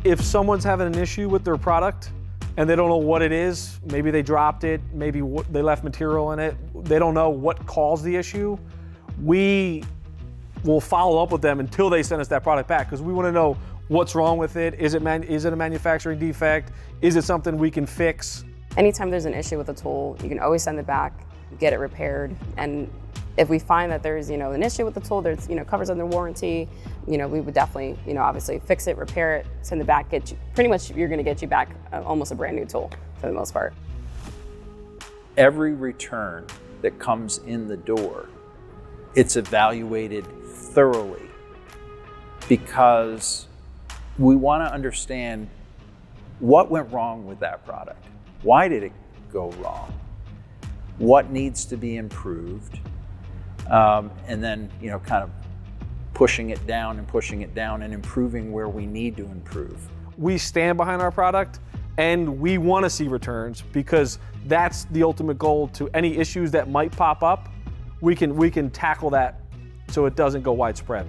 If someone's having an issue with their product and they don't know what it is, maybe they dropped it, maybe they left material in it, they don't know what caused the issue, we will follow up with them until they send us that product back, because we want to know what's wrong with it. Is it a manufacturing defect? Is it something we can fix? Anytime there's an issue with a tool, you can always send it back, get it repaired. And if we find that there's, an issue with the tool, there's, covers under warranty, we would definitely, obviously fix it, repair it, send it back, pretty much you're going to get you back almost a brand new tool for the most part. Every return that comes in the door, it's evaluated thoroughly, because we want to understand what went wrong with that product. Why did it go wrong? What needs to be improved? And then, kind of pushing it down and improving where we need to improve. We stand behind our product and we want to see returns, because that's the ultimate goal. To any issues that might pop up, we can tackle that so it doesn't go widespread.